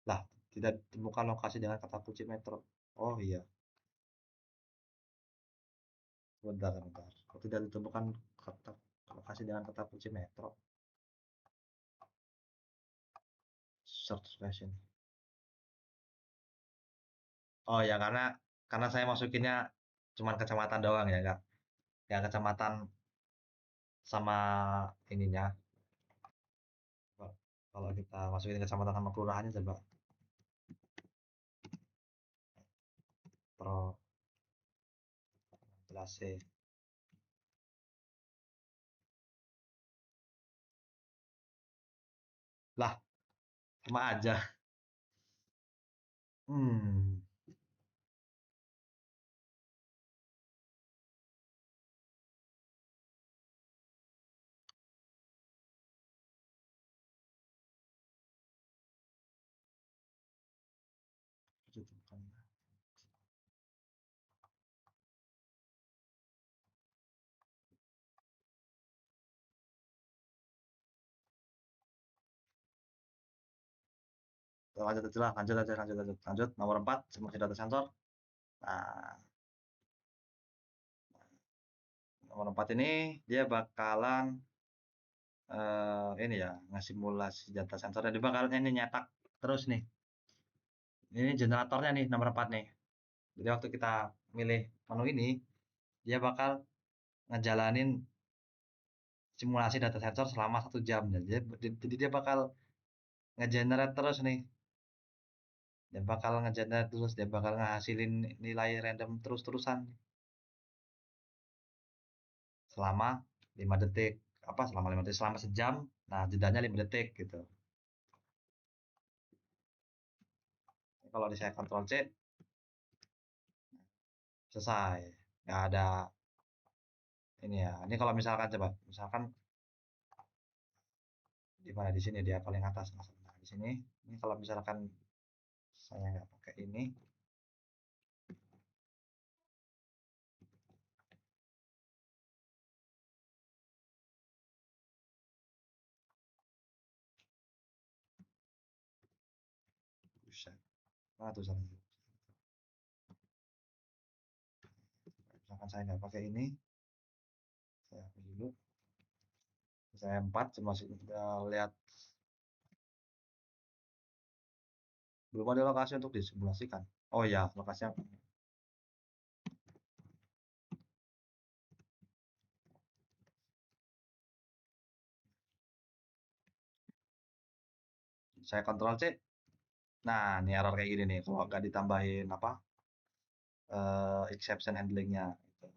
Lah, tidak ditemukan lokasi dengan kata kunci Metro. Oh iya, bentar, bentar. Kok tidak ditemukan kata lokasi dengan kata kunci Metro? Search location. Oh ya, karena saya masukinnya cuman kecamatan doang ya, enggak. Ya kecamatan sama ininya. Kalau kita masukin kecamatan sama kelurahannya coba Pro jelas sih. Lah, sama aja. Hmm, lanjut aja lah, lanjut aja, lanjut, lanjut, lanjut. Nomor 4, simulasi data sensor. Nah, nomor 4 ini dia bakalan ini ya, ngesimulasi data sensornya. Dia bakalan ini nyetak terus nih. Ini generatornya nih nomor 4 nih. Jadi waktu kita milih menu ini, dia bakal ngejalanin simulasi data sensor selama 1 jam. Jadi dia bakal ngegenerate terus nih. Dia bakal ngegenerate terus, dia bakal ngehasilin nilai random terus-terusan selama 5 detik. Apa selama 5 detik? Selama sejam. Nah, jedanya 5 detik gitu. Kalau di saya Ctrl C, selesai. Nggak ada ini ya. Ini kalau misalkan coba, misalkan di mana di sini dia paling atas. Nah, di sini. Ini kalau misalkan saya nggak pakai ini, buset. Nah, tuh misalkan saya nggak pakai ini, saya hapus dulu. Saya 4 cuma lihat belum ada lokasi untuk disimulasikan. Oh ya, lokasinya saya Ctrl C. Nah, ini error kayak gini nih kalau nggak ditambahin apa exception handlingnya. Gitu.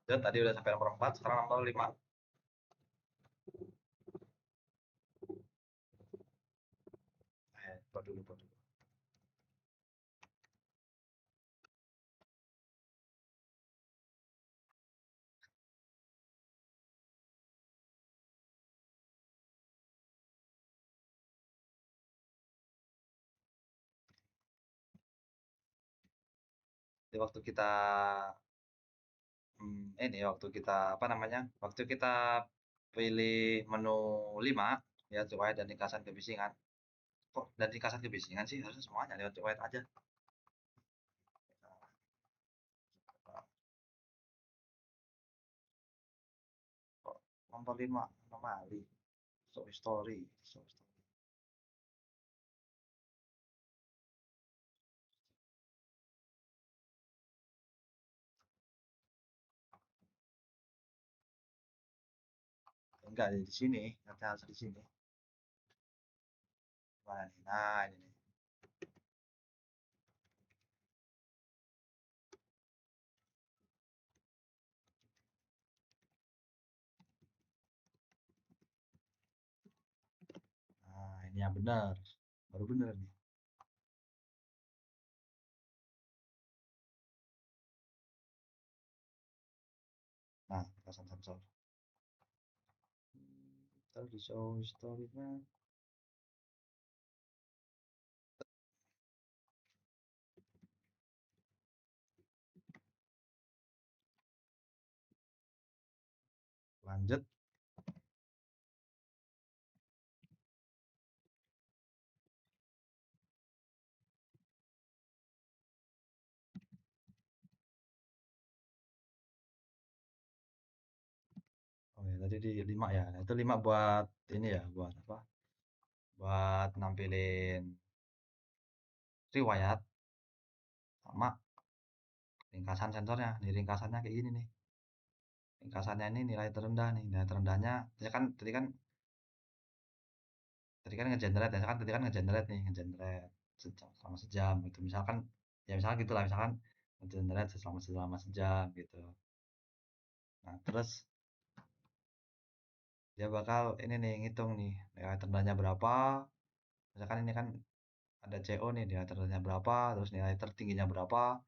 Dan tadi udah sampai nomor 4, sekarang nomor 5. Buat dulu, buat dulu. waktu kita ini waktu kita apa namanya? Waktu kita pilih menu 5 ya riwayat dan ringkasan kebisingan. Kok dan ringkasan kebisingan sih? Harusnya semuanya lewat riwayat aja. Kok nomor 5 anomali. So story, so story. Enggak di sini, ternyata harus di sini. Mana nih? Nah, ini nih. Nah, ini yang benar. Baru benar nih. Nah, pasang sensor. Ntar di show story-nya lanjut. Oh ya, tadi di 5 ya. Nah, itu 5 buat ini ya, buat apa? Buat nampilin riwayat sama ringkasan sensornya. Nih ringkasannya kayak gini nih. Ringkasannya ini nilai terendah nih. Nilai terendahnya ya kan tadi kan ngegenerate ya kan tadi kan ngegenerate nih, ngegenerate sejam selama sejam gitu. Misalkan ya misalkan gitulah, misalkan ngegenerate selama sejam gitu. Nah, terus dia bakal ini nih ngitung nih nilai terendahnya berapa. Misalkan ini kan ada CO nih nilai terendahnya berapa, terus nilai tertingginya berapa,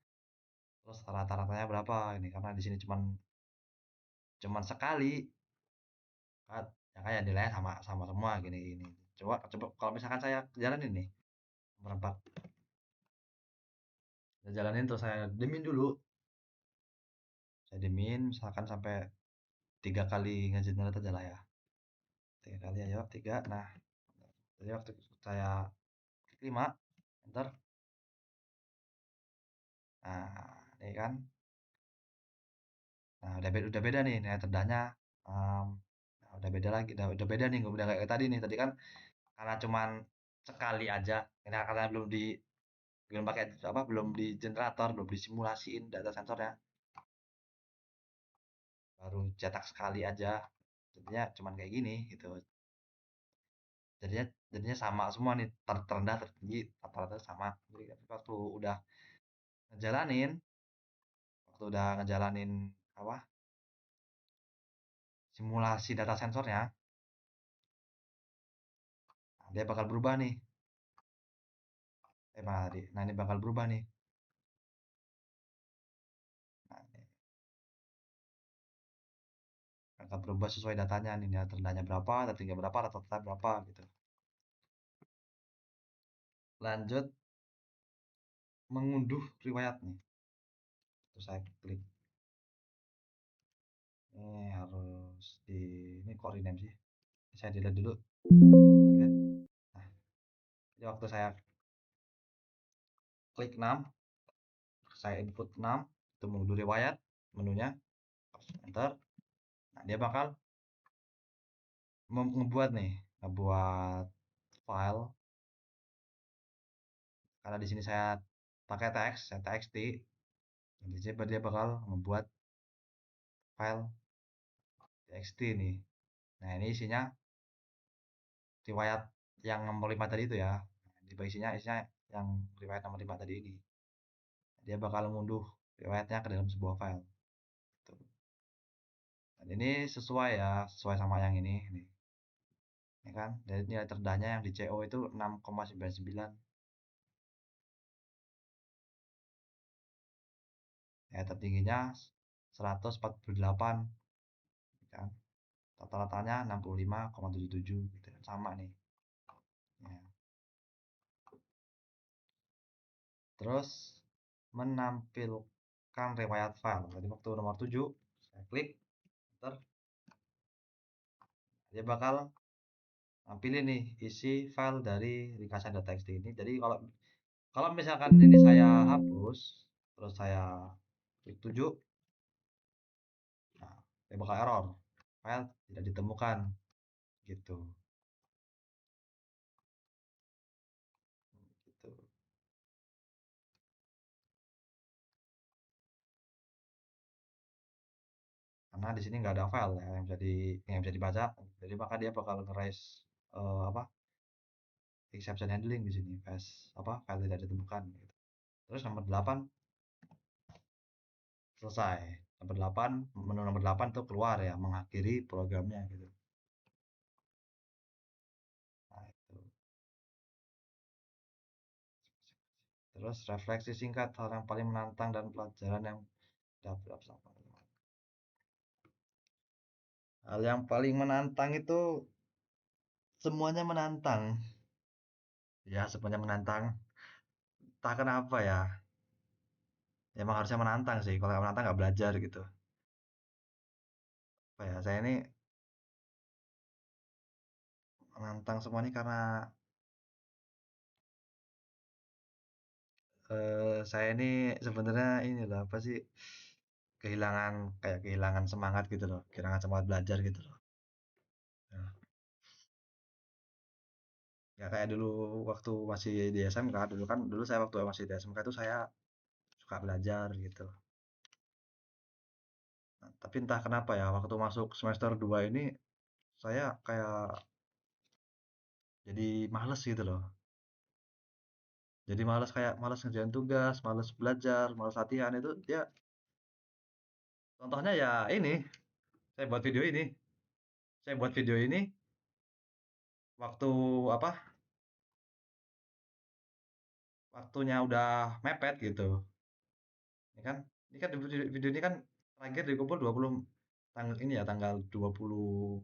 terus rata-ratanya berapa ini karena di sini cuman cuman sekali kan ya kayak nilainya sama sama semua gini gini. Coba coba kalau misalkan saya jalanin nih berempat saya jalanin terus saya demin dulu, saya demin misalkan sampai 3 kali ngegenerate aja lah ya, 3 kali ayo 3. Nah, jadi waktu saya klik 5 enter. Nah, ini kan nah udah beda nih nilai terdahnya. Em, nah, udah beda lagi, udah beda nih, udah kayak tadi nih. Tadi kan karena cuman sekali aja, karena belum pakai apa, belum di generator, belum disimulasiin data sensornya, baru cetak sekali aja. Jadinya cuman kayak gini gitu. Jadinya jadinya sama semua nih, terendah, tertinggi, rata-rata sama. Jadi ngejalanin, waktu udah ngejalanin apa simulasi data sensornya, nah, dia bakal berubah nih. Mana tadi? Nah ini bakal berubah nih. Nah, ini bakal berubah sesuai datanya nih, nilai terendahnya berapa, tertingginya berapa, rata-rata berapa gitu. Lanjut mengunduh riwayat nih. Terus saya klik. Ini harus di ini kok rename sih. Saya delete dulu. Delete. Nah, jadi waktu saya klik 6, saya input 6 itu mengunduh riwayat menunya, enter. Nah, dia bakal ngebuat nih, ngebuat file. Karena di sini saya pakai teks, saya txt. Jadi dia bakal membuat file txt nih. Nah, ini isinya riwayat yang nomor 5 tadi itu ya. Nah, isinya yang riwayat nomor 5 tadi ini. Dia bakal ngunduh riwayatnya ke dalam sebuah file. Tuh. Dan ini sesuai ya, sesuai sama yang ini. Nih. Ini kan, dari nilai terdahnya yang di CO itu 6,99. Ya, tertingginya 148. Kan. Rata-ratanya 65,77 gitu kan. Sama nih. Ya. Terus menampil menekan riwayat file. Jadi waktu nomor 7, saya klik enter, dia bakal nampilin nih isi file dari ringkasan.txt ini. Jadi kalau kalau misalkan ini saya hapus, terus saya klik 7, nah, dia bakal error. File tidak ditemukan gitu. Gitu. Karena di sini nggak ada file ya yang bisa dibaca. Jadi maka dia bakal nge-raise apa? Exception handling di sini. File tidak ditemukan gitu. Terus nomor 8 selesai. Nomor 8, menu nomor 8 tuh keluar ya, mengakhiri programnya gitu. Nah, itu. Terus refleksi singkat hal yang paling menantang dan pelajaran yang dapat sama teman. Hal yang paling menantang itu semuanya menantang. Ya, semuanya menantang. Tak kenapa ya. Ya, emang harusnya menantang sih. Kalau nggak menantang nggak belajar gitu. Apa ya? Saya ini menantang semua ini karena saya ini sebenarnya ini loh apa sih kehilangan semangat gitu loh, kehilangan semangat belajar gitu loh. Nah, ya kayak dulu waktu masih di SMK dulu kan dulu saya waktu masih di SMK itu saya suka belajar gitu. Nah, tapi entah kenapa ya waktu masuk semester 2 ini saya kayak jadi males gitu loh. Jadi males kayak males ngerjain tugas, males belajar, males latihan itu ya contohnya ya ini saya buat video ini. Saya buat video ini waktu apa? Waktunya udah mepet gitu. Ya kan? Ini kan video ini kan terakhir dikumpul 20 tanggal ini ya tanggal 20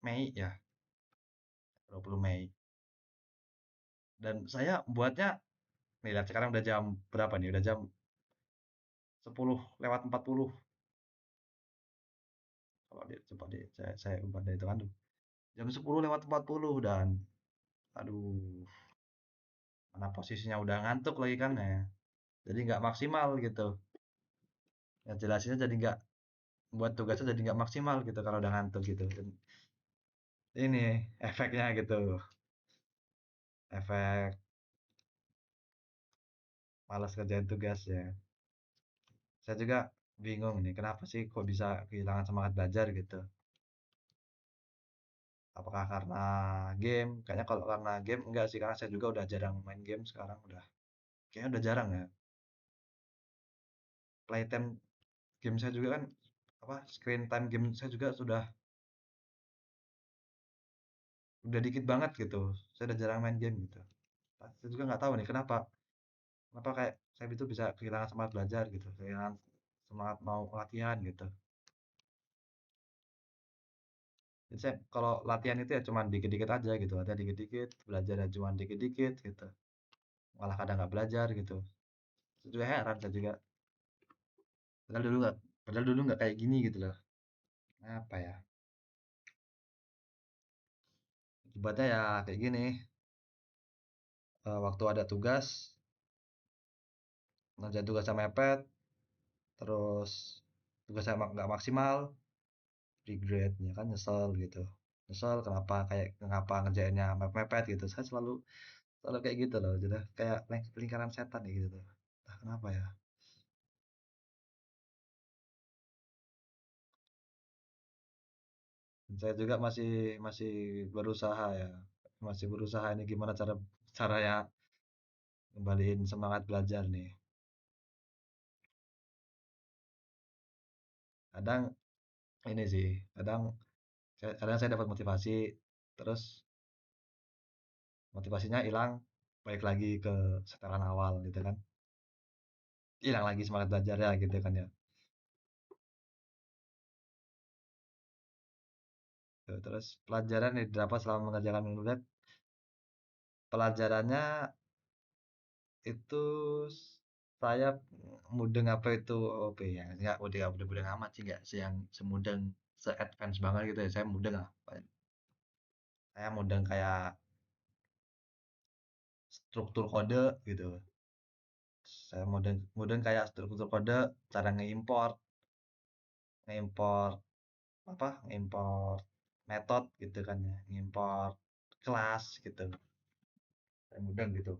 Mei ya, 20 Mei. Dan saya buatnya nih lihat sekarang udah jam berapa nih? Udah jam 10:40. Kalau dia coba deh saya ubah dari itu kan tuh. Jam 10:40 dan aduh, mana posisinya udah ngantuk lagi kan ya. Jadi nggak maksimal gitu. Ya jelasinnya jadi nggak buat tugasnya jadi nggak maksimal gitu kalau udah ngantuk gitu. Dan ini efeknya gitu. Efek malas kerjain tugas ya. Saya juga bingung nih, kenapa sih kok bisa kehilangan semangat belajar gitu? Apakah karena game? Kayaknya kalau karena game enggak sih, karena saya juga udah jarang main game sekarang kayaknya udah jarang ya. Playtime game saya juga kan screen time game saya juga udah dikit banget gitu. Saya udah jarang main game gitu. Saya juga nggak tahu nih kenapa kenapa kayak saya itu bisa kehilangan semangat belajar gitu, kehilangan semangat mau latihan gitu. Jadi saya kalau latihan itu ya cuman dikit-dikit aja gitu, latihan dikit-dikit, belajar ya cuman dikit-dikit gitu. Malah kadang nggak belajar gitu. Saya juga heran saya juga. Padahal dulu nggak, padahal dulu nggak kayak gini gitu loh. Apa ya? Akibatnya ya kayak gini. Waktu ada tugas, ngerjain tugasnya mepet, terus tugasnya nggak maksimal, regret ya kan nyesel gitu. Nyesel kenapa ngerjainnya mepet gitu. Saya selalu selalu kayak gitu loh. Jadi kayak lingkaran setan ya gitu tuh. Entah kenapa ya. Saya juga masih masih berusaha ya. Masih berusaha ini gimana cara cara ya kembaliin semangat belajar nih. Kadang ini sih, kadang saya dapat motivasi, terus motivasinya hilang, balik lagi ke setelan awal gitu kan. Hilang lagi semangat belajarnya gitu kan ya. Tuh, terus pelajaran yang didapat selama mengerjakan menulis, pelajarannya itu Saya mudeng apa itu OP ya? Nggak mudeng amat sih, nggak sih yang semudeng se-advance banget gitu ya. Saya mudeng lah. Saya mudeng kayak struktur kode gitu. Saya mudeng mudeng kayak struktur kode, cara ngeimport apa? Ngeimport metode gitu kan ya, ngimport kelas gitu. Saya mudeng gitu.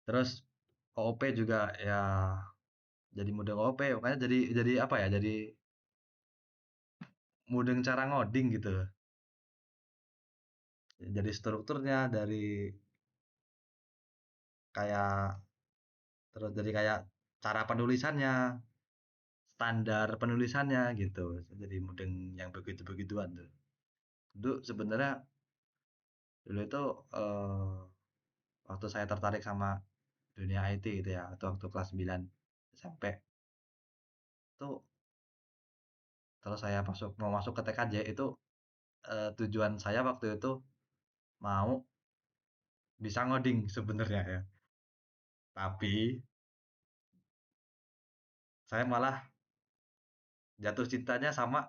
Terus OOP juga ya jadi mudeng OOP, makanya jadi apa ya? Jadi mudeng cara ngoding gitu. Jadi strukturnya dari kayak terus jadi kayak cara penulisannya, standar penulisannya gitu. Jadi mudeng yang begitu-begituan tuh. Dulu sebenarnya dulu itu eh, waktu saya tertarik sama dunia IT gitu ya, atau waktu kelas 9 SMP tuh terus saya mau masuk ke TKJ itu tujuan saya waktu itu mau bisa ngoding sebenarnya ya. Tapi saya malah jatuh cintanya sama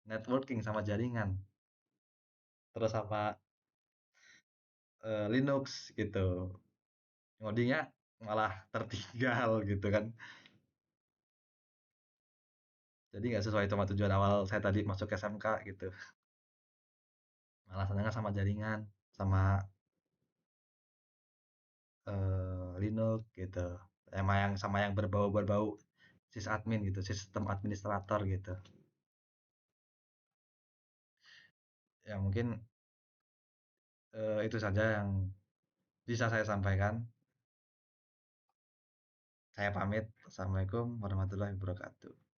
networking, sama jaringan, terus sama Linux gitu. Ngodingnya malah tertinggal gitu kan. Jadi nggak sesuai sama tujuan awal saya tadi masuk SMK gitu. Malah senangnya sama jaringan, sama Linux gitu. Sama yang berbau-berbau sysadmin gitu, sistem administrator gitu. Ya mungkin itu saja yang bisa saya sampaikan. Saya pamit. Assalamualaikum warahmatullahi wabarakatuh.